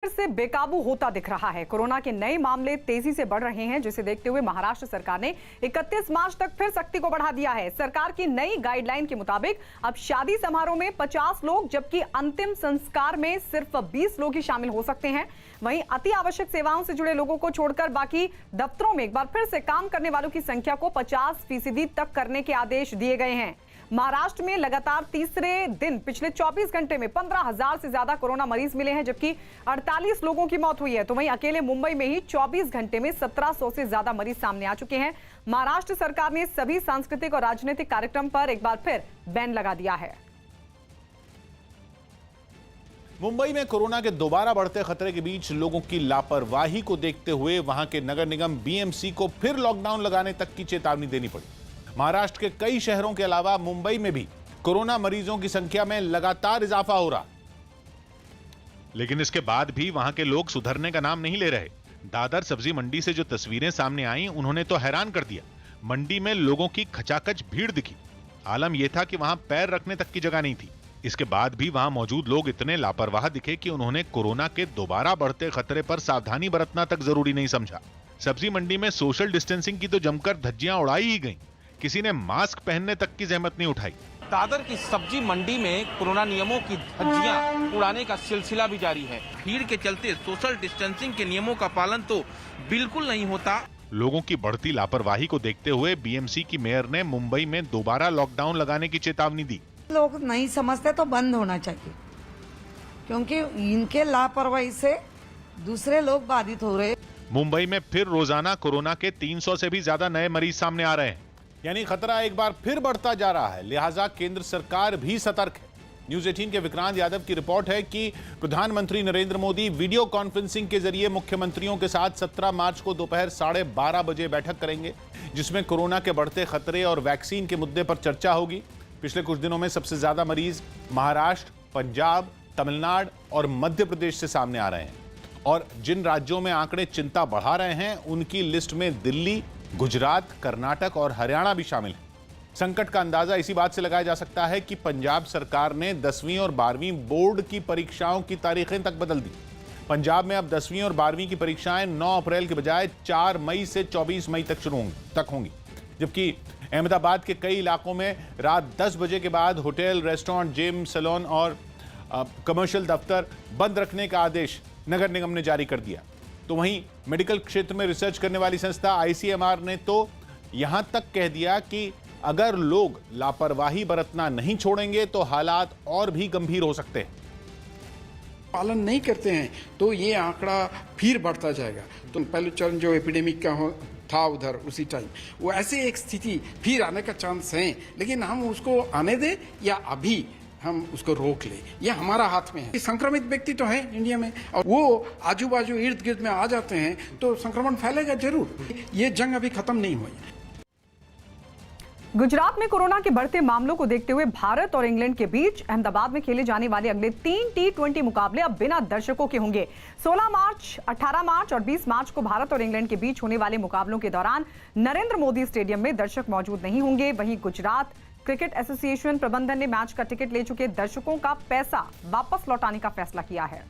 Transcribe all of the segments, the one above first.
फिर से बेकाबू होता दिख रहा है। कोरोना के नए मामले तेजी से बढ़ रहे हैं, जिसे देखते हुए महाराष्ट्र सरकार ने 31 मार्च तक फिर सख्ती को बढ़ा दिया है। सरकार की नई गाइडलाइन के मुताबिक अब शादी समारोह में 50 लोग, जबकि अंतिम संस्कार में सिर्फ 20 लोग ही शामिल हो सकते हैं। वहीं अति आवश्यक सेवाओं से जुड़े लोगों को छोड़कर बाकी दफ्तरों में एक बार फिर से काम करने वालों की संख्या को 50% तक करने के आदेश दिए गए हैं। महाराष्ट्र में लगातार तीसरे दिन पिछले 24 घंटे में 15,000 से ज्यादा कोरोना मरीज मिले हैं, जबकि 48 लोगों की मौत हुई है। तो वहीं अकेले मुंबई में ही 24 घंटे में 1700 से ज्यादा मरीज सामने आ चुके हैं। महाराष्ट्र सरकार ने सभी सांस्कृतिक और राजनीतिक कार्यक्रम पर एक बार फिर बैन लगा दिया है। मुंबई में कोरोना के दोबारा बढ़ते खतरे के बीच लोगों की लापरवाही को देखते हुए वहां के नगर निगम बीएमसी को फिर लॉकडाउन लगाने तक की चेतावनी देनी पड़ी। महाराष्ट्र के कई शहरों के अलावा मुंबई में भी कोरोना मरीजों की संख्या में लगातार इजाफा हो रहा, लेकिन इसके बाद भी वहां के लोग सुधरने का नाम नहीं ले रहे। दादर सब्जी मंडी से जो तस्वीरें सामने आई, उन्होंने तो हैरान कर दिया। मंडी में लोगों की खचाखच भीड़ दिखी। आलम यह था कि वहां पैर रखने तक की जगह नहीं थी। इसके बाद भी वहां मौजूद लोग इतने लापरवाह दिखे कि उन्होंने कोरोना के दोबारा बढ़ते खतरे पर सावधानी बरतना तक जरूरी नहीं समझा। सब्जी मंडी में सोशल डिस्टेंसिंग की तो जमकर धज्जियां उड़ाई ही गई। किसी ने मास्क पहनने तक की जहमत नहीं उठाई। दादर की सब्जी मंडी में कोरोना नियमों की धज्जियां उड़ाने का सिलसिला भी जारी है। भीड़ के चलते सोशल डिस्टेंसिंग के नियमों का पालन तो बिल्कुल नहीं होता। लोगों की बढ़ती लापरवाही को देखते हुए बीएमसी की मेयर ने मुंबई में दोबारा लॉकडाउन लगाने की चेतावनी दी। लोग नहीं समझते तो बंद होना चाहिए, क्योंकि इनके लापरवाही से दूसरे लोग बाधित हो रहे। मुंबई में फिर रोजाना कोरोना के 300 से भी ज्यादा नए मरीज सामने आ रहे हैं। यानी खतरा एक बार फिर बढ़ता जा रहा है। लिहाजा केंद्र सरकार भी सतर्क है। न्यूज 18 के विक्रांत यादव की रिपोर्ट है कि प्रधानमंत्री नरेंद्र मोदी वीडियो कॉन्फ्रेंसिंग के जरिए मुख्यमंत्रियों के साथ 17 मार्च को दोपहर 12:30 बजे बैठक करेंगे, जिसमें कोरोना के बढ़ते खतरे और वैक्सीन के मुद्दे पर चर्चा होगी। पिछले कुछ दिनों में सबसे ज्यादा मरीज महाराष्ट्र, पंजाब, तमिलनाडु और मध्य प्रदेश से सामने आ रहे हैं। और जिन राज्यों में आंकड़े चिंता बढ़ा रहे हैं, उनकी लिस्ट में दिल्ली, गुजरात, कर्नाटक और हरियाणा भी शामिल है। संकट का अंदाजा इसी बात से लगाया जा सकता है कि पंजाब सरकार ने 10वीं और 12वीं बोर्ड की परीक्षाओं की तारीखें तक बदल दी। पंजाब में अब 10वीं और 12वीं की परीक्षाएं 9 अप्रैल के बजाय 4 मई से 24 मई तक होंगी, जबकि अहमदाबाद के कई इलाकों में रात 10 बजे के बाद होटल, रेस्टोरेंट, जिम, सैलून और कमर्शियल दफ्तर बंद रखने का आदेश नगर निगम ने जारी कर दिया। तो वहीं मेडिकल क्षेत्र में रिसर्च करने वाली संस्था आईसीएमआर ने तो यहां तक कह दिया कि अगर लोग लापरवाही बरतना नहीं छोड़ेंगे तो हालात और भी गंभीर हो सकते हैं। पालन नहीं करते हैं तो ये आंकड़ा फिर बढ़ता जाएगा। तो पहले चरण जो एपिडेमिक का था उधर उसी टाइम, वो ऐसे एक स्थिति फिर आने का चांस है, लेकिन हम उसको आने दें या अभी हम उसको रोक ले, ये हमारा हाथ में है। संक्रमित व्यक्ति तो है इंडिया में, और वो आजू बाजू इर्द गिर्द में आ जाते हैं तो संक्रमण फैलेगा जरूर। ये जंग अभी खत्म नहीं हुई। गुजरात में कोरोना के बढ़ते मामलों को देखते हुए भारत और इंग्लैंड के बीच अहमदाबाद में खेले जाने वाले अगले 3 T20 मुकाबले अब बिना दर्शकों के होंगे। 16 मार्च, 18 मार्च और 20 मार्च को भारत और इंग्लैंड के बीच होने वाले मुकाबलों के दौरान नरेंद्र मोदी स्टेडियम में दर्शक मौजूद नहीं होंगे। वहीं गुजरात क्रिकेट एसोसिएशन प्रबंधन ने मैच का टिकट ले चुके दर्शकों का पैसा वापस लौटाने का फैसला किया है।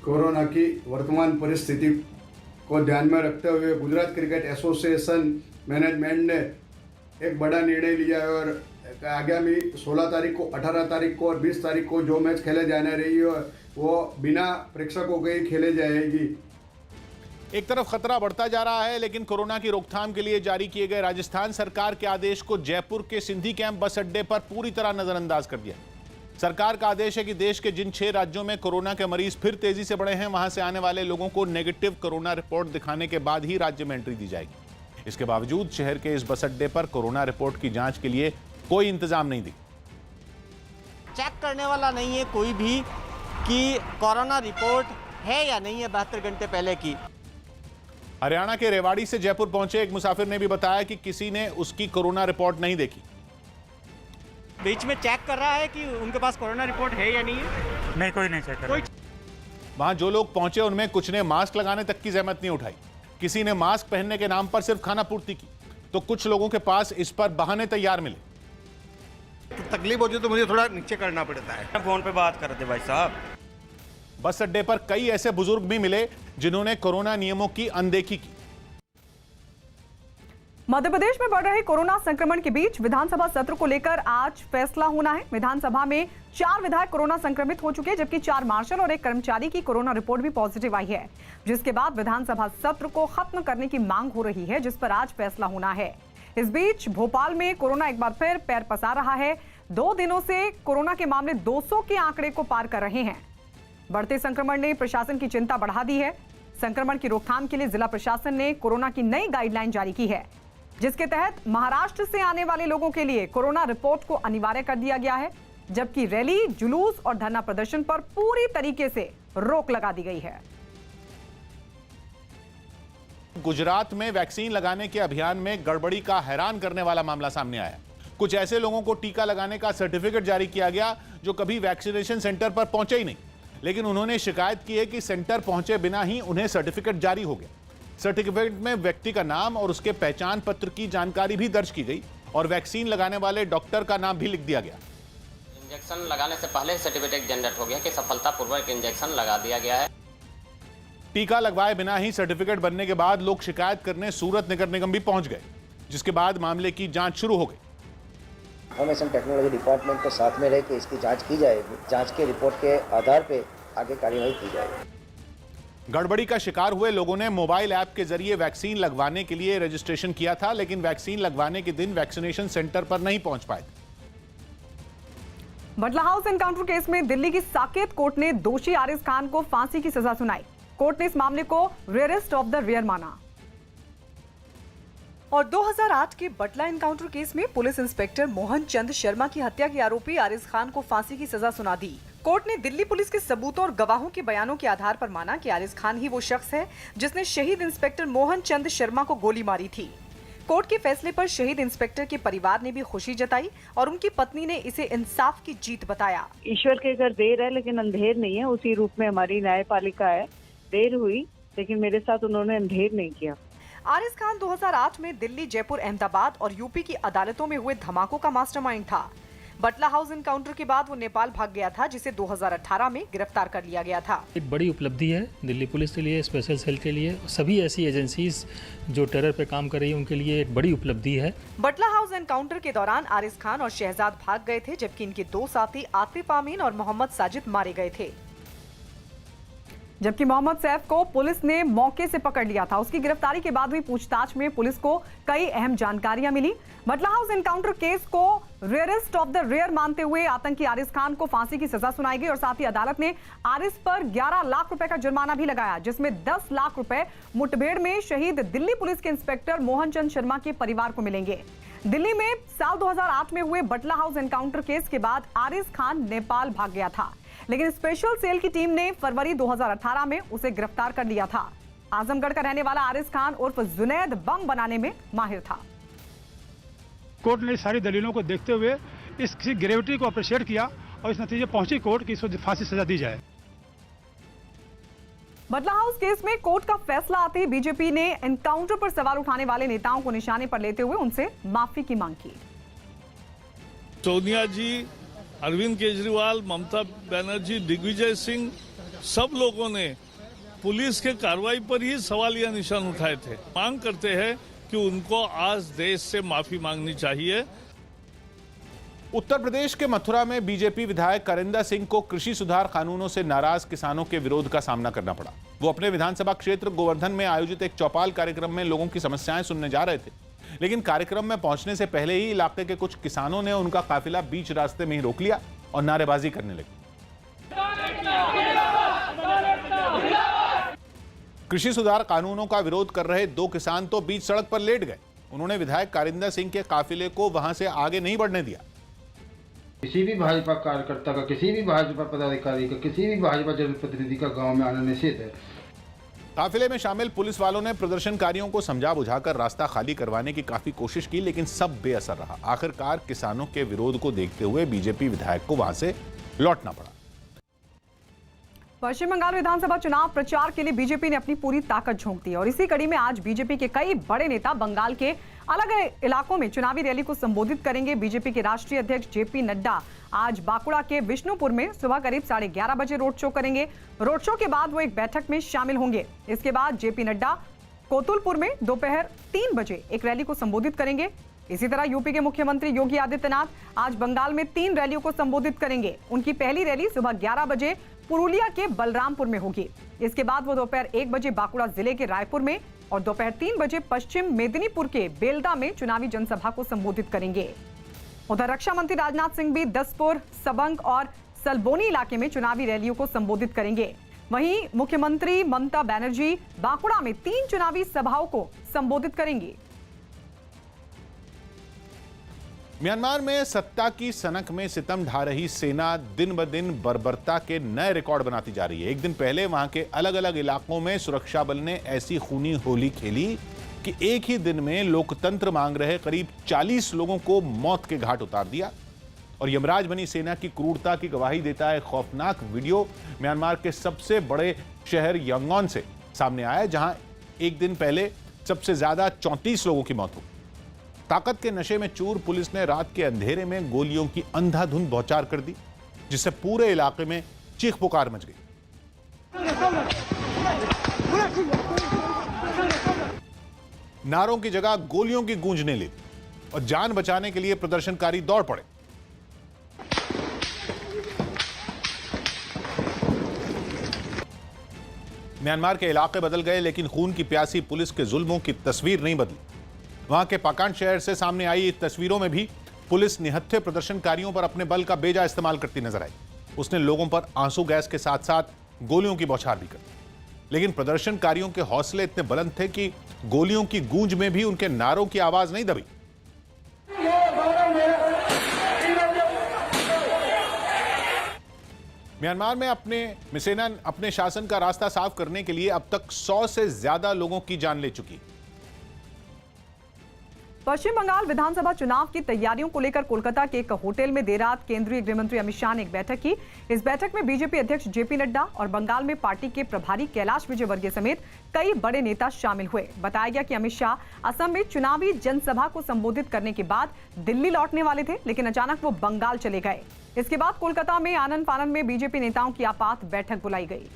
कोरोना की वर्तमान परिस्थिति को ध्यान में रखते हुए गुजरात क्रिकेट एसोसिएशन मैनेजमेंट ने एक बड़ा निर्णय लिया है और आगामी 16 तारीख को, 18 तारीख को और 20 तारीख को जो मैच खेले जाने रही है वो बिना प्रेक्षकों के ही खेले जाएगी। एक तरफ खतरा बढ़ता जा रहा है, लेकिन कोरोना की रोकथाम के लिए जारी किए गए राजस्थान सरकार के आदेश को जयपुर के सिंधी कैंप बस अड्डे पर पूरी तरह नजरअंदाज कर दिया। सरकार का आदेश है कि देश के जिन 6 राज्यों में कोरोना के मरीज फिर तेजी से बढ़े हैं, वहां से आने वाले लोगों को नेगेटिव कोरोना रिपोर्ट दिखाने के बाद ही राज्य में एंट्री दी जाएगी। इसके बावजूद शहर के इस बस अड्डे पर कोरोना रिपोर्ट की जांच के लिए कोई इंतजाम नहीं दिखा। चेक करने वाला नहीं है कोई भी कि कोरोना रिपोर्ट है या नहीं है 72 घंटे पहले की। हरियाणा के रेवाड़ी से जयपुर पहुंचे एक मुसाफिर ने भी बताया कि किसी ने उसकी कोरोना रिपोर्ट नहीं देखी। बीच में चेक कर रहा है कि उनके पास कोरोना रिपोर्ट है या नहीं है। नहीं, कोई नहीं चेक कर रहा। वहां जो लोग पहुंचे उनमें कुछ ने मास्क लगाने तक की जहमत नहीं उठाई। किसी ने मास्क पहनने के नाम पर सिर्फ खाना पूर्ति की, तो कुछ लोगों के पास इस पर बहाने तैयार मिले। तकलीफ होती है तो मुझे थोड़ा नीचे करना पड़ता है। फोन पे बात करते भाई साहब। बस अड्डे पर कई ऐसे बुजुर्ग भी मिले जिन्होंने कोरोना नियमों की अनदेखी की। मध्य प्रदेश में बढ़ रहे कोरोना संक्रमण के बीच विधानसभा सत्र को लेकर आज फैसला होना है। विधानसभा में 4 विधायक कोरोना संक्रमित हो चुके हैं, जबकि 4 मार्शल और 1 कर्मचारी की कोरोना रिपोर्ट भी पॉजिटिव आई है, जिसके बाद विधानसभा सत्र को खत्म करने की मांग हो रही है, जिस पर आज फैसला होना है। इस बीच भोपाल में कोरोना एक बार फिर पैर पसार रहा है। 2 दिनों से कोरोना के मामले 200 के आंकड़े को पार कर रहे हैं। बढ़ते संक्रमण ने प्रशासन की चिंता बढ़ा दी है। संक्रमण की रोकथाम के लिए जिला प्रशासन ने कोरोना की नई गाइडलाइन जारी की है, जिसके तहत महाराष्ट्र से आने वाले लोगों के लिए कोरोना रिपोर्ट को अनिवार्य कर दिया गया है, जबकि रैली, जुलूस और धरना प्रदर्शन पर पूरी तरीके से रोक लगा दी गई है। गुजरात में वैक्सीन लगाने के अभियान में गड़बड़ी का हैरान करने वाला मामला सामने आया। कुछ ऐसे लोगों को टीका लगाने का सर्टिफिकेट जारी किया गया जो कभी वैक्सीनेशन सेंटर पर पहुंचे ही नहीं, लेकिन उन्होंने शिकायत की है कि सेंटर पहुंचे बिना ही उन्हें सर्टिफिकेट जारी हो गया। सर्टिफिकेट में व्यक्ति का नाम और उसके पहचान पत्र की जानकारी भी दर्ज की गई और वैक्सीन लगाने वाले डॉक्टर का नाम भी लिख दिया गया। इंजेक्शन लगाने से पहले सर्टिफिकेट जनरेट हो गया कि सफलतापूर्वक इंजेक्शन लगा दिया गया है। टीका लगवाए बिना ही सर्टिफिकेट बनने के बाद लोग शिकायत करने सूरत नगर निगम भी पहुंच गए, जिसके बाद मामले की जांच शुरू हो गई। इंफॉर्मेशन टेक्नोलॉजी डिपार्टमेंट को साथ में रह के इसकी जांच की जाएगी। जांच के रिपोर्ट के आधार पे आगे कार्यवाही की जाएगी। गड़बड़ी का शिकार हुए लोगों ने मोबाइल ऐप के जरिए वैक्सीन लगवाने के लिए रजिस्ट्रेशन किया था, लेकिन वैक्सीन लगवाने के दिन वैक्सीनेशन सेंटर पर नहीं पहुंच पाए। बटला हाउस एनकाउंटर केस में दिल्ली की साकेत कोर्ट ने दोषी आरिज खान को फांसी की सजा सुनाई। कोर्ट ने इस मामले को रेयरेस्ट ऑफ द रेयर माना। और 2008 के बटला एनकाउंटर केस में पुलिस इंस्पेक्टर मोहन चंद शर्मा की हत्या के आरोपी आरिज खान को फांसी की सजा सुना दी। कोर्ट ने दिल्ली पुलिस के सबूतों और गवाहों के बयानों के आधार पर माना कि आरिज खान ही वो शख्स है जिसने शहीद इंस्पेक्टर मोहन चंद शर्मा को गोली मारी थी। कोर्ट के फैसले पर शहीद इंस्पेक्टर के परिवार ने भी खुशी जताई और उनकी पत्नी ने इसे इंसाफ की जीत बताया। ईश्वर के घर देर है लेकिन अंधेर नहीं है, उसी रूप में हमारी न्यायपालिका है। देर हुई लेकिन मेरे साथ उन्होंने अंधेर नहीं किया। आरिज खान 2008 में दिल्ली, जयपुर, अहमदाबाद और यूपी की अदालतों में हुए धमाकों का मास्टरमाइंड था। बटला हाउस एनकाउंटर के बाद वो नेपाल भाग गया था, जिसे 2018 में गिरफ्तार कर लिया गया था। एक बड़ी उपलब्धि है दिल्ली पुलिस के लिए, स्पेशल सेल के लिए, सभी ऐसी एजेंसीज जो टेरर पे काम कर रही है उनके लिए एक बड़ी उपलब्धि है। बटला हाउस एनकाउंटर के दौरान आरिज खान और शहजाद भाग गए थे, जबकि इनके 2 साथी आतिफ आमीन और मोहम्मद साजिद मारे गए थे। जबकि मोहम्मद सैफ को पुलिस ने मौके से पकड़ लिया था। उसकी गिरफ्तारी के बाद हुई पूछताछ में पुलिस को कई अहम जानकारियां मिली। बटला हाउस एनकाउंटर केस को रेयरेस्ट ऑफ द रेयर मानते हुए आतंकी आरिज खान को फांसी की सजा सुनाई गई और साथ ही अदालत ने आरिज पर 11 लाख रुपए का जुर्माना भी लगाया, जिसमें 10 लाख रुपए मुठभेड़ में शहीद दिल्ली पुलिस के इंस्पेक्टर मोहन चंद शर्मा के परिवार को मिलेंगे। दिल्ली में साल 2008 में हुए बटला हाउस एनकाउंटर केस के बाद आरिज खान नेपाल भाग गया था, लेकिन स्पेशल सेल की टीम ने फरवरी 2018 में उसे गिरफ्तार कर लिया था। आजमगढ़ का रहने वाला आरिज खान उर्फ जुनैद बम बनाने में माहिर था। कोर्ट ने सारी दलीलों को देखते हुए इसकी ग्रेविटी को अप्रिशिएट किया और इस नतीजे पहुंची कोर्ट की इसको फांसी सजा दी जाए। बटला हाउस केस में कोर्ट का फैसला आते ही बीजेपी ने एनकाउंटर पर सवाल उठाने वाले नेताओं को निशाने पर लेते हुए उनसे माफी की मांग की। सोनिया जी, अरविंद केजरीवाल, ममता बनर्जी, दिग्विजय सिंह, सब लोगों ने पुलिस के कार्रवाई पर ही सवालिया निशान उठाए थे। मांग करते हैं कि उनको आज देश से माफी मांगनी चाहिए। उत्तर प्रदेश के मथुरा में बीजेपी विधायक करिंदा सिंह को कृषि सुधार कानूनों से नाराज किसानों के विरोध का सामना करना पड़ा। वो अपने विधानसभा क्षेत्र गोवर्धन में आयोजित एक चौपाल कार्यक्रम में लोगों की समस्याएं सुनने जा रहे थे, लेकिन कार्यक्रम में पहुंचने से पहले ही इलाके के कुछ किसानों ने उनका काफिला बीच रास्ते में ही रोक लिया और नारेबाजी करने लगे। कृषि सुधार कानूनों का विरोध कर रहे 2 किसान तो बीच सड़क पर लेट गए। उन्होंने विधायक करिंदा सिंह के काफिले को वहां से आगे नहीं बढ़ने दिया। किसी भी भाजपा कार्यकर्ता का, किसी भी भाजपा पदाधिकारी का, किसी भी भाजपा जनप्रतिनिधि का गांव में आना निषेध है। काफिले में शामिल पुलिस वालों ने प्रदर्शनकारियों को समझा बुझाकर रास्ता खाली करवाने की काफी कोशिश की, लेकिन सब बेअसर रहा। आखिरकार किसानों के विरोध को देखते हुए बीजेपी विधायक को वहां से लौटना पड़ा। पश्चिम बंगाल विधानसभा चुनाव प्रचार के लिए बीजेपी ने अपनी पूरी ताकत झोंक दी और इसी कड़ी में आज बीजेपी के कई बड़े नेता बंगाल के अलग इलाकों में चुनावी रैली को संबोधित करेंगे। बीजेपी के राष्ट्रीय अध्यक्ष जेपी नड्डा आज बांकुड़ा के विष्णुपुर में सुबह करीब 11:30 बजे रोड शो करेंगे। रोड शो के बाद वो एक बैठक में शामिल होंगे। इसके बाद जेपी नड्डा कोतुलपुर में दोपहर 3 बजे एक रैली को संबोधित करेंगे। इसी तरह यूपी के मुख्यमंत्री योगी आदित्यनाथ आज बंगाल में 3 रैलियों को संबोधित करेंगे। उनकी पहली रैली सुबह 11 बजे पुरुलिया के बलरामपुर में होगी। इसके बाद वो दोपहर 1 बजे बांकुड़ा जिले के रायपुर में और दोपहर 3 बजे पश्चिम मेदिनीपुर के बेलदा में चुनावी जनसभा को संबोधित करेंगे। उधर रक्षा मंत्री राजनाथ सिंह भी दसपुर, सबंग और सलबोनी इलाके में चुनावी रैलियों को संबोधित करेंगे। वहीं मुख्यमंत्री ममता बनर्जी बांकुड़ा में 3 चुनावी सभाओं को संबोधित करेंगी। म्यांमार में सत्ता की सनक में सितम ढा रही सेना दिन ब दिन बर्बरता के नए रिकॉर्ड बनाती जा रही है। एक दिन पहले वहां के अलग अलग इलाकों में सुरक्षा बल ने ऐसी खूनी होली खेली कि एक ही दिन में लोकतंत्र मांग रहे करीब 40 लोगों को मौत के घाट उतार दिया। और यमराज बनी सेना की क्रूरता की गवाही देता है खौफनाक वीडियो म्यांमार के सबसे बड़े शहर यांगोन से सामने आया, जहां एक दिन पहले सबसे ज्यादा 34 लोगों की मौत हुई। ताकत के नशे में चूर पुलिस ने रात के अंधेरे में गोलियों की अंधाधुंध बौछार कर दी, जिससे पूरे इलाके में चीख पुकार मच गई। नारों की जगह गोलियों की गूंजने लगी और जान बचाने के लिए प्रदर्शनकारी दौड़ पड़े। म्यांमार के इलाके बदल गए, लेकिन खून की प्यासी पुलिस के जुल्मों की तस्वीर नहीं बदली। वहां के पाकान शहर से सामने आई तस्वीरों में भी पुलिस निहत्थे प्रदर्शनकारियों पर अपने बल का बेजा इस्तेमाल करती नजर आई। उसने लोगों पर आंसू गैस के साथ साथ गोलियों की बौछार भी कर दी, लेकिन प्रदर्शनकारियों के हौसले इतने बुलंद थे कि गोलियों की गूंज में भी उनके नारों की आवाज नहीं दबी। म्यांमार में सेना अपने शासन का रास्ता साफ करने के लिए अब तक 100 से ज्यादा लोगों की जान ले चुकी है। पश्चिम बंगाल विधानसभा चुनाव की तैयारियों को लेकर कोलकाता के एक होटल में देर रात केंद्रीय गृह मंत्री अमित शाह ने एक बैठक की। इस बैठक में बीजेपी अध्यक्ष जेपी नड्डा और बंगाल में पार्टी के प्रभारी कैलाश विजयवर्गीय समेत कई बड़े नेता शामिल हुए। बताया गया कि अमित शाह असम में चुनावी जनसभा को संबोधित करने के बाद दिल्ली लौटने वाले थे, लेकिन अचानक वो बंगाल चले गए। इसके बाद कोलकाता में आनन फानन में बीजेपी नेताओं की आपात बैठक बुलाई गई।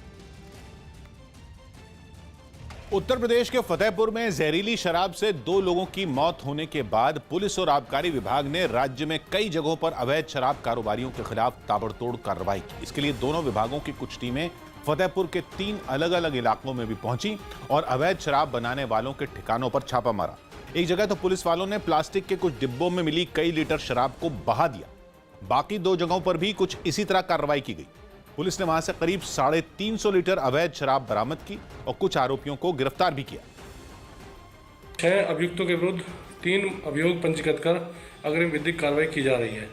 उत्तर प्रदेश के फतेहपुर में जहरीली शराब से 2 लोगों की मौत होने के बाद पुलिस और आबकारी विभाग ने राज्य में कई जगहों पर अवैध शराब कारोबारियों के खिलाफ ताबड़तोड़ कार्रवाई की। इसके लिए दोनों विभागों की कुछ टीमें फतेहपुर के 3 अलग अलग इलाकों में भी पहुंची और अवैध शराब बनाने वालों के ठिकानों पर छापा मारा। एक जगह तो पुलिस वालों ने प्लास्टिक के कुछ डिब्बों में मिली कई लीटर शराब को बहा दिया। बाकी 2 जगहों पर भी कुछ इसी तरह कार्रवाई की गई। पुलिस ने वहां से करीब 350 लीटर अवैध शराब बरामद की और कुछ आरोपियों को गिरफ्तार भी किया। 6 अभियुक्तों के विरुद्ध 3 अभियोग पंजीकृत कर अग्रिम विधिक कार्रवाई की जा रही है।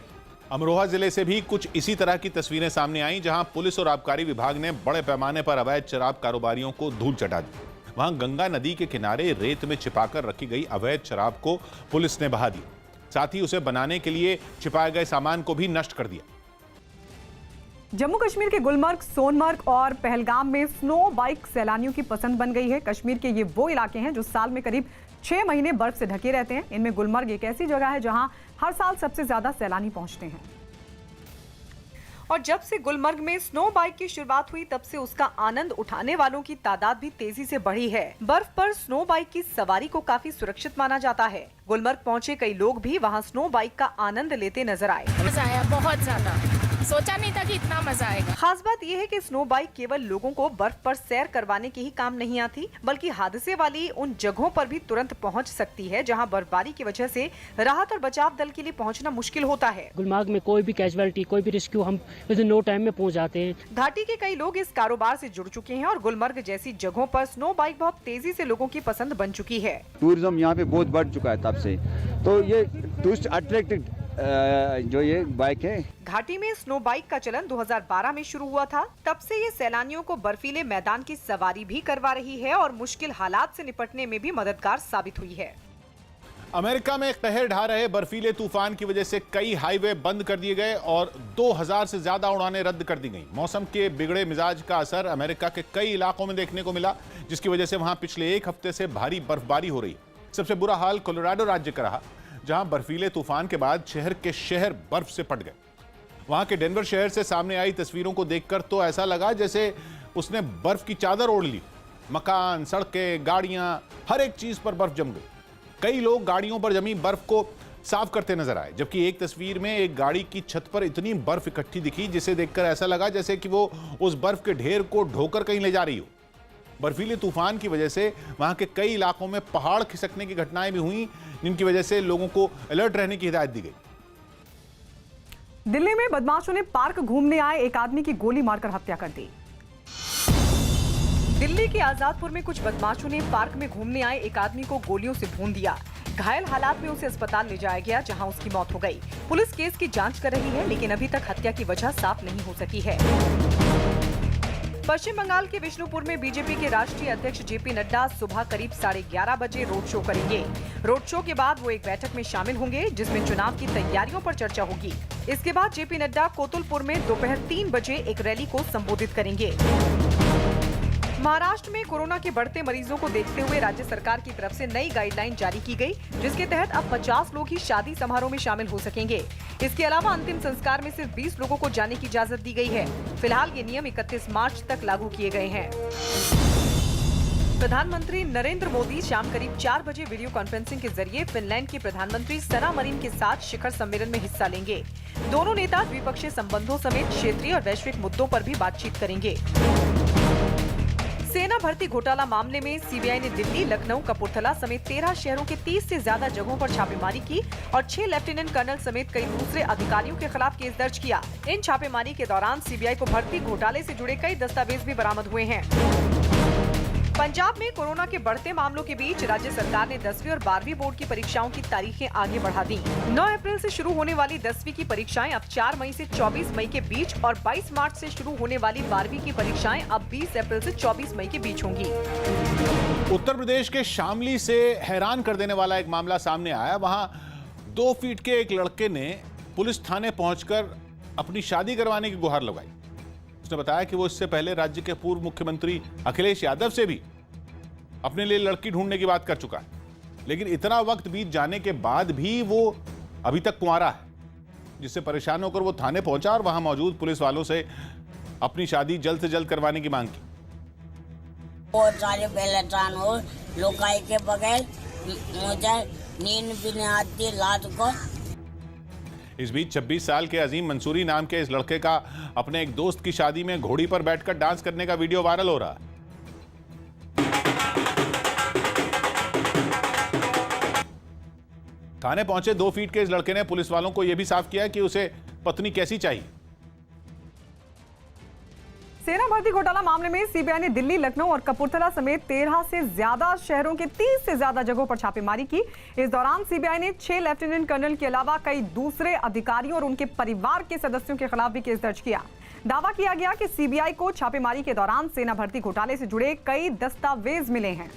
अमरोहा जिले से भी कुछ इसी तरह की तस्वीरें सामने आई, जहां पुलिस और आबकारी विभाग ने बड़े पैमाने पर अवैध शराब कारोबारियों को धूल चटा दी। वहां गंगा नदी के किनारे रेत में छिपाकर रखी गई अवैध शराब को पुलिस ने बहा दिया, साथ ही उसे बनाने के लिए छिपाए गए सामान को भी नष्ट कर दिया। जम्मू कश्मीर के गुलमर्ग, सोनमर्ग और पहलगाम में स्नो बाइक सैलानियों की पसंद बन गई है। कश्मीर के ये वो इलाके हैं जो साल में करीब 6 महीने बर्फ से ढके रहते हैं। इनमें गुलमर्ग एक ऐसी जगह है जहां हर साल सबसे ज्यादा सैलानी पहुंचते हैं। और जब से गुलमर्ग में स्नो बाइक की शुरुआत हुई, तब से उसका आनंद उठाने वालों की तादाद भी तेजी से बढ़ी है। बर्फ पर स्नो बाइक की सवारी को काफी सुरक्षित माना जाता है। गुलमर्ग पहुंचे कई लोग भी वहां स्नो बाइक का आनंद लेते नजर आए। मजा आया, बहुत ज्यादा। सोचा नहीं था कि इतना मजा आएगा। खास बात यह है कि स्नो बाइक केवल लोगों को बर्फ पर सैर करवाने के ही काम नहीं आती, बल्कि हादसे वाली उन जगहों पर भी तुरंत पहुंच सकती है जहां बर्फबारी की वजह से राहत और बचाव दल के लिए पहुंचना मुश्किल होता है। गुलमर्ग में कोई भी कैजुअलिटी, कोई भी रेस्क्यू हम विदिन नो टाइम में पहुंच जाते हैं। घाटी के कई लोग इस कारोबार से जुड़ चुके हैं और गुलमर्ग जैसी जगहों पर स्नो बाइक बहुत तेजी से लोगों की पसंद बन चुकी है। टूरिज्म यहाँ पे बहुत बढ़ चुका है तब से, तो ये टूरिस्ट अट्रैक्टेड जो ये बाइक है। घाटी में स्नो बाइक का चलन 2012 में शुरू हुआ था। तब से ये सैलानियों को बर्फीले मैदान की सवारी भी करवा रही है और मुश्किल हालात से निपटने में भी मददगार साबित हुई है। अमेरिका में कहर ढा रहे बर्फीले तूफान की वजह से कई हाईवे बंद कर दिए गए और 2000 से ज्यादा उड़ानें रद्द कर दी गई। मौसम के बिगड़े मिजाज का असर अमेरिका के कई इलाकों में देखने को मिला, जिसकी वजह से वहां पिछले एक हफ्ते से भारी बर्फबारी हो रही है। सबसे बुरा हाल कोलोराडो राज्य का रहा, जहां बर्फीले तूफान के बाद शहर के शहर बर्फ से पट गए। वहां के डेनवर शहर से सामने आई तस्वीरों को देखकर तो ऐसा लगा जैसे उसने बर्फ की चादर ओढ़ ली। मकान, सड़कें, गाड़ियां, हर एक चीज पर बर्फ जम गई। कई लोग गाड़ियों पर जमी बर्फ को साफ करते नजर आए, जबकि एक तस्वीर में एक गाड़ी की छत पर इतनी बर्फ इकट्ठी दिखी जिसे देखकर ऐसा लगा जैसे कि वो उस बर्फ के ढेर को ढोकर कहीं ले जा रही हो। बर्फीले तूफान की वजह से वहां के कई इलाकों में पहाड़ खिसकने की घटनाएं भी हुई, जिनकी वजह से लोगों को अलर्ट रहने की हिदायत दी गई। दिल्ली में बदमाशों ने पार्क घूमने आए एक आदमी की गोली मारकर हत्या कर दी। दिल्ली के आजादपुर में कुछ बदमाशों ने पार्क में घूमने आए एक आदमी को गोलियों से भून दिया। घायल हालात में उसे अस्पताल ले जाया गया, जहां उसकी मौत हो गई। पुलिस केस की जांच कर रही है, लेकिन अभी तक हत्या की वजह साफ नहीं हो सकी है। पश्चिम बंगाल के विष्णुपुर में बीजेपी के राष्ट्रीय अध्यक्ष जेपी नड्डा सुबह करीब 11:30 बजे रोड शो करेंगे। रोड शो के बाद वो एक बैठक में शामिल होंगे, जिसमें चुनाव की तैयारियों पर चर्चा होगी। इसके बाद जेपी नड्डा कोतुलपुर में दोपहर 3 बजे एक रैली को संबोधित करेंगे। महाराष्ट्र में कोरोना के बढ़ते मरीजों को देखते हुए राज्य सरकार की तरफ से नई गाइडलाइन जारी की गई, जिसके तहत अब 50 लोग ही शादी समारोह में शामिल हो सकेंगे। इसके अलावा अंतिम संस्कार में सिर्फ 20 लोगों को जाने की इजाजत दी गई है। फिलहाल ये नियम 31 मार्च तक लागू किए गए हैं। प्रधानमंत्री नरेंद्र मोदी शाम करीब 4 बजे वीडियो कॉन्फ्रेंसिंग के जरिए फिनलैंड के प्रधानमंत्री सना मरीन के साथ शिखर सम्मेलन में हिस्सा लेंगे। दोनों नेता द्विपक्षीय संबंधों समेत क्षेत्रीय और वैश्विक मुद्दों पर भी बातचीत करेंगे। सेना भर्ती घोटाला मामले में सीबीआई ने दिल्ली, लखनऊ, कपूरथला समेत 13 शहरों के 30 से ज्यादा जगहों पर छापेमारी की और 6 लेफ्टिनेंट कर्नल समेत कई दूसरे अधिकारियों के खिलाफ केस दर्ज किया। इन छापेमारी के दौरान सीबीआई को भर्ती घोटाले से जुड़े कई दस्तावेज भी बरामद हुए हैं। पंजाब में कोरोना के बढ़ते मामलों के बीच राज्य सरकार ने 10वीं और 12वीं बोर्ड की परीक्षाओं की तारीखें आगे बढ़ा दी। 9 अप्रैल से शुरू होने वाली 10वीं की परीक्षाएं अब 4 मई से 24 मई के बीच और 22 मार्च से शुरू होने वाली 12वीं की परीक्षाएं अब 20 अप्रैल से 24 मई के बीच होंगी। उत्तर प्रदेश के शामली से हैरान कर देने वाला एक मामला सामने आया। वहां 2 फीट के एक लड़के ने पुलिस थाने पहुंचकर अपनी शादी करवाने की गुहार लगाई। उसने बताया कि वो इससे पहले राज्य के पूर्व मुख्यमंत्री अखिलेश यादव से भी अपने लिए लड़की ढूंढने की बात कर चुका है, लेकिन इतना वक्त बीत जाने के बाद भी वो अभी तक कुंवारा है, जिससे परेशान होकर वो थाने पहुंचा और वहां मौजूद पुलिस वालों से अपनी शादी जल्द से जल्द करवाने की मांग की। बहुत सारे परेशान हो, लोकाई के बगैर मुझे नींद भी नहीं आती रात को। इस बीच 26 साल के अजीम मंसूरी नाम के इस लड़के का अपने एक दोस्त की शादी में घोड़ी पर बैठकर डांस करने का वीडियो वायरल हो रहा है। थाने पहुंचे 2 फीट के इस लड़के ने पुलिस वालों को यह भी साफ किया कि उसे पत्नी कैसी चाहिए। सेना भर्ती घोटाला मामले में सीबीआई ने दिल्ली, लखनऊ और कपूरथला समेत 13 से ज्यादा शहरों के 30 से ज्यादा जगहों पर छापेमारी की। इस दौरान सीबीआई ने 6 लेफ्टिनेंट कर्नल के अलावा कई दूसरे अधिकारियों और उनके परिवार के सदस्यों के खिलाफ भी केस दर्ज किया। दावा किया गया कि सीबीआई को छापेमारी के दौरान सेना भर्ती घोटाले से जुड़े कई दस्तावेज मिले हैं।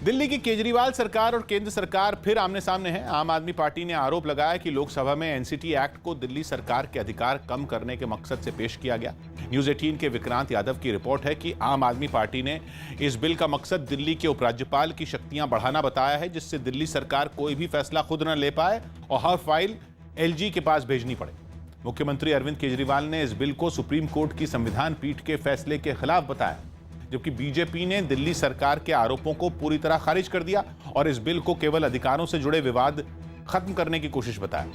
दिल्ली की केजरीवाल सरकार और केंद्र सरकार फिर आमने सामने है। आम आदमी पार्टी ने आरोप लगाया कि लोकसभा में एनसीटी एक्ट को दिल्ली सरकार के अधिकार कम करने के मकसद से पेश किया गया। न्यूज 18 के विक्रांत यादव की रिपोर्ट है कि आम आदमी पार्टी ने इस बिल का मकसद दिल्ली के उपराज्यपाल की शक्तियां बढ़ाना बताया है, जिससे दिल्ली सरकार कोई भी फैसला खुद न ले पाए और हर फाइल एलजी के पास भेजनी पड़े। मुख्यमंत्री अरविंद केजरीवाल ने इस बिल को सुप्रीम कोर्ट की संविधान पीठ के फैसले के खिलाफ बताया, जबकि बीजेपी ने दिल्ली सरकार के आरोपों को पूरी तरह खारिज कर दिया और इस बिल को केवल अधिकारों से जुड़े विवाद खत्म करने की कोशिश बताया।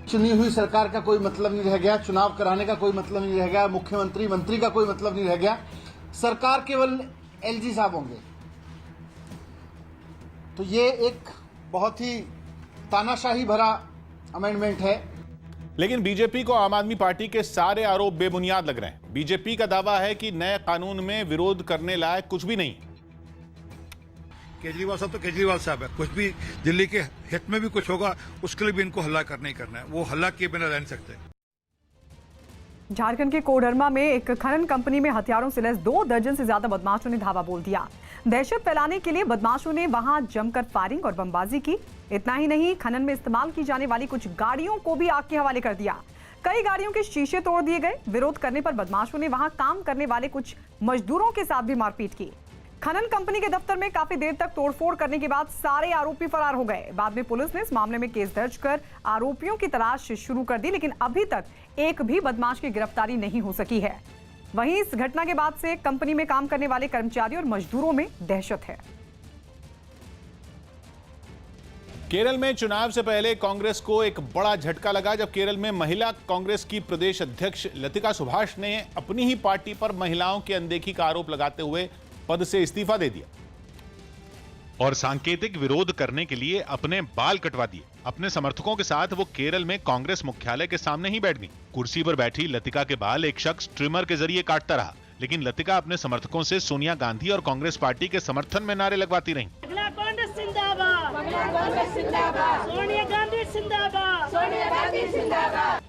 चुनी हुई सरकार का कोई मतलब नहीं रह गया, चुनाव कराने का कोई मतलब नहीं रह गया, मुख्यमंत्री मंत्री का कोई मतलब नहीं रह गया, सरकार केवल एलजी साहब होंगे। तो ये एक बहुत ही तानाशाही भरा अमेंडमेंट है। लेकिन बीजेपी को आम आदमी पार्टी के सारे आरोप बेबुनियाद लग रहे हैं। बीजेपी का दावा है कि नए कानून में विरोध करने लायक कुछ भी नहीं। केजरीवाल साहब तो केजरीवाल साहब है, कुछ भी दिल्ली के हित में भी कुछ होगा उसके लिए भी इनको हल्ला करना ही करना है। वो हल्ला किए बिना रह नहीं सकते। झारखंड के कोडरमा में एक खनन कंपनी में हथियारों से लैस 2 दर्जन से ज्यादा बदमाशों ने धावा बोल दिया। दहशत फैलाने के लिए बदमाशों ने वहां जमकर फायरिंग और बमबाजी की। इतना ही नहीं, खनन में इस्तेमाल की जाने वाली कुछ गाड़ियों को भी आग के हवाले कर दिया। कई गाड़ियों के शीशे तोड़ दिए गए। विरोध करने पर बदमाशों ने वहां काम करने वाले कुछ मजदूरों के साथ भी मारपीट की। खनन कंपनी के दफ्तर में काफी देर तक तोड़फोड़ करने के बाद सारे आरोपी फरार हो गए। बाद में पुलिस ने इस मामले में केस दर्ज कर आरोपियों की तलाश शुरू कर दी, लेकिन अभी तक एक भी बदमाश की गिरफ्तारी नहीं हो सकी है। वहीं इस घटना के बाद से कंपनी में काम करने वाले कर्मचारियों और मजदूरों में दहशत है। केरल में चुनाव से पहले कांग्रेस को एक बड़ा झटका लगा जब केरल में महिला कांग्रेस की प्रदेश अध्यक्ष लतिका सुभाष ने अपनी ही पार्टी पर महिलाओं की अनदेखी का आरोप लगाते हुए पद से इस्तीफा दे दिया और सांकेतिक विरोध करने के लिए अपने बाल कटवा दिए। अपने समर्थकों के साथ वो केरल में कांग्रेस मुख्यालय के सामने ही बैठ गई। कुर्सी पर बैठी लतिका के बाल एक शख्स ट्रिमर के जरिए काटता रहा, लेकिन लतिका अपने समर्थकों से सोनिया गांधी और कांग्रेस पार्टी के समर्थन में नारे लगवाती रहीं।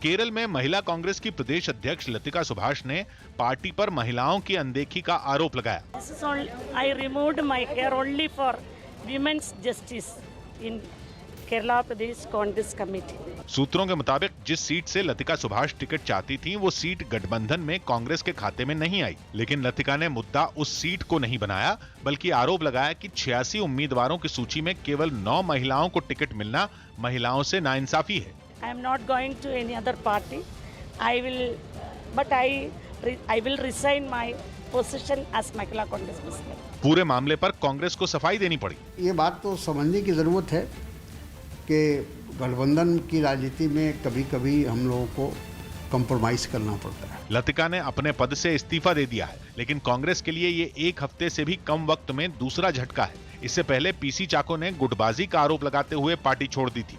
केरल में महिला कांग्रेस की प्रदेश अध्यक्ष लतिका सुभाष ने पार्टी पर महिलाओं की अनदेखी का आरोप लगाया। I removed my hair only for women's justice in Kerala Pradesh Congress committee. सूत्रों के मुताबिक जिस सीट से लतिका सुभाष टिकट चाहती थीं, वो सीट गठबंधन में कांग्रेस के खाते में नहीं आई। लेकिन लतिका ने मुद्दा उस सीट को नहीं बनाया, बल्कि आरोप लगाया कि 86 उम्मीदवारों की सूची में केवल 9 महिलाओं को टिकट मिलना महिलाओं से नाइंसाफी है। I am not going to any other party. I will resign my position as महिला कांग्रेस प्रेसिडेंट। पूरे मामले पर कांग्रेस को सफाई देनी पड़ी। ये बात तो समझने की जरूरत है कि गठबंधन की राजनीति में कभी कभी हम लोगों को कॉम्प्रोमाइज करना पड़ता है। लतिका ने अपने पद से इस्तीफा दे दिया है, लेकिन कांग्रेस के लिए ये 1 हफ्ते से भी कम वक्त में दूसरा झटका है। इससे पहले पीसी चाको ने गुटबाजी का आरोप लगाते हुए पार्टी छोड़ दी थी।